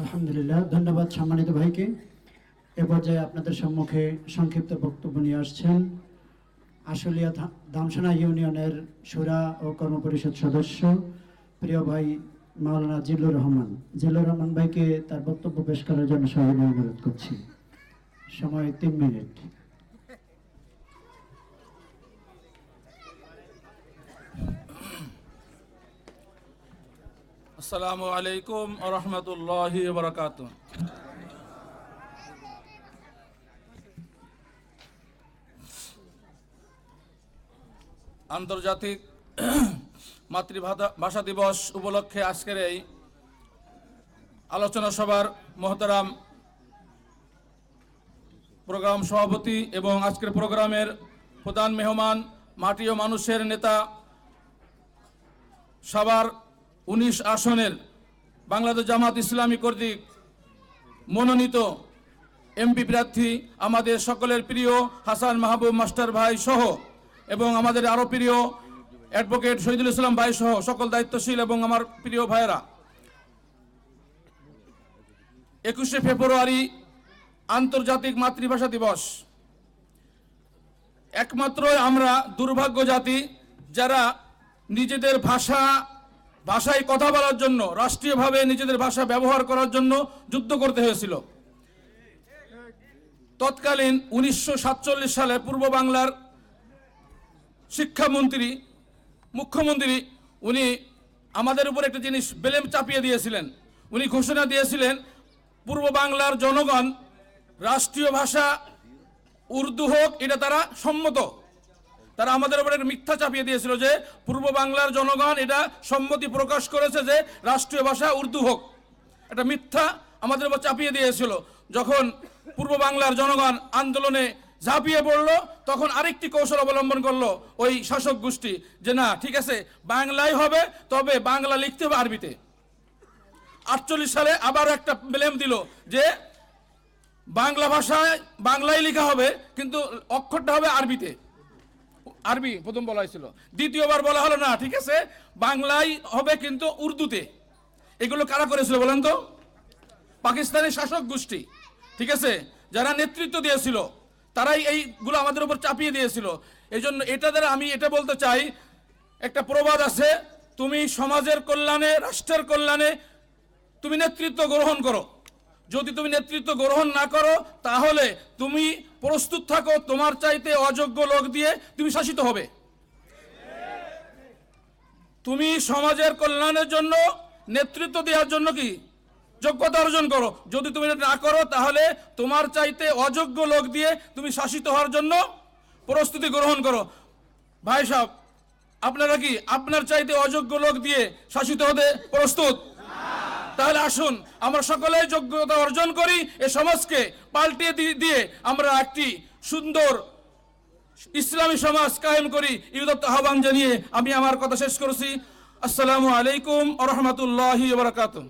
আলহামদুলিল্লাহ, ধন্যবাদ সম্মানিত ভাইকে। এ পর্যায়ে আপনাদের সম্মুখে সংক্ষিপ্ত বক্তব্য নিয়ে আসছেন আশুলিয়া দামসানা ইউনিয়নের শুরা ও কর্মপরিষদ সদস্য প্রিয় ভাই মাওলানা জিল্লুর রহমান। জিল্লুর রহমান ভাইকে তার বক্তব্য পেশ করার জন্য সবাই অনুরোধ করছি। সময় 3 মিনিট। আসসালামু আলাইকুম ওয়া রাহমাতুল্লাহি ওয়া বারাকাতুহু। আন্তর্জাতিক মাতৃভাষা দিবস উপলক্ষে আজকের এই আলোচনা সভার মহতারাম প্রোগ্রাম সভাপতি এবং আজকের প্রোগ্রামের প্রধান মেহমান, মাটি ও মানুষের নেতা, সাভার 19 আসনের বাংলাদেশ জামাত ইসলামী কর্তৃক মনোনীত এমপি প্রার্থী আমাদের সকলের প্রিয় হাসান মাহবুব মাস্টার ভাই সহ এবং আমাদের আরও প্রিয় অ্যাডভোকেট শহীদুল ইসলাম ভাই সহ সকল দায়িত্বশীল এবং আমার প্রিয় ভাইয়েরা, 21শে ফেব্রুয়ারি আন্তর্জাতিক মাতৃভাষা দিবস। একমাত্রই আমরা দুর্ভাগ্য জাতি যারা নিজেদের ভাষায় কথা বলার জন্য, রাষ্ট্রীয়ভাবে নিজেদের ভাষা ব্যবহার করার জন্য যুদ্ধ করতে হয়েছিল। তৎকালীন 1947 সালে পূর্ব বাংলার শিক্ষামন্ত্রী, মুখ্যমন্ত্রী, উনি আমাদের উপর একটা জিনিস বেলেম চাপিয়ে দিয়েছিলেন। উনি ঘোষণা দিয়েছিলেন পূর্ব বাংলার জনগণ রাষ্ট্রীয় ভাষা উর্দু হোক, এটা তারা সম্মত। তারা আমাদের উপর একটা মিথ্যা চাপিয়ে দিয়েছিল যে পূর্ব বাংলার জনগণ এটা সম্মতি প্রকাশ করেছে যে রাষ্ট্রীয় ভাষা উর্দু হোক। এটা মিথ্যা আমাদের উপর চাপিয়ে দিয়েছিল। যখন পূর্ব বাংলার জনগণ আন্দোলনে ঝাঁপিয়ে পড়লো, তখন আরেকটি কৌশল অবলম্বন করলো ওই শাসক গোষ্ঠী যে না, ঠিক আছে, বাংলাই হবে, তবে বাংলা লিখতে হবে আরবিতে। 48 সালে আবার একটা ব্লেম দিল যে বাংলা ভাষায় বাংলায় লেখা হবে, কিন্তু অক্ষরটা হবে আরবিতে। আরবি প্রথম বলা হয়েছিল, দ্বিতীয়বার বলা হলো না, ঠিক আছে, বাংলায় হবে কিন্তু উর্দুতে। এগুলো কারা করেছিল বলেন তো? পাকিস্তানের শাসক গোষ্ঠী, ঠিক আছে, যারা নেতৃত্ব দিয়েছিল তারাই এইগুলো আমাদের উপর চাপিয়ে দিয়েছিল। এই জন্য এটা দ্বারা আমি এটা বলতে চাই, একটা প্রবাদ আছে, তুমি সমাজের কল্যাণে, রাষ্ট্রের কল্যাণে তুমি নেতৃত্ব গ্রহণ করো। যদি তুমি নেতৃত্ব গ্রহণ না করো তাহলে তুমি প্রস্তুত থাকো তোমার চাইতে অযোগ্য লোক দিয়ে তুমি শাসিত হবে। তুমি সমাজের কল্যাণের জন্য, নেতৃত্ব দেওয়ার জন্য কি যোগ্যতা অর্জন করো। যদি তুমি এটা না করো তাহলে তোমার চাইতে অযোগ্য লোক দিয়ে তুমি শাসিত হওয়ার জন্য প্রস্তুতি গ্রহণ করো। ভাই সাহেব, আপনারা কি আপনার চাইতে অযোগ্য লোক দিয়ে শাসিত হতে প্রস্তুত? তাহলে আসুন আমরা সকলে যোগ্যতা অর্জন করি, এই সমাজকে পাল্টিয়ে দিয়ে আমরা একটি সুন্দর ইসলামী সমাজ কায়েম করি। ইউদত্ত আহ্বান জানিয়ে আমি আমার কথা শেষ করেছি। আসসালামু আলাইকুম ওয়া রাহমাতুল্লাহি ওয়া বারাকাতুহু।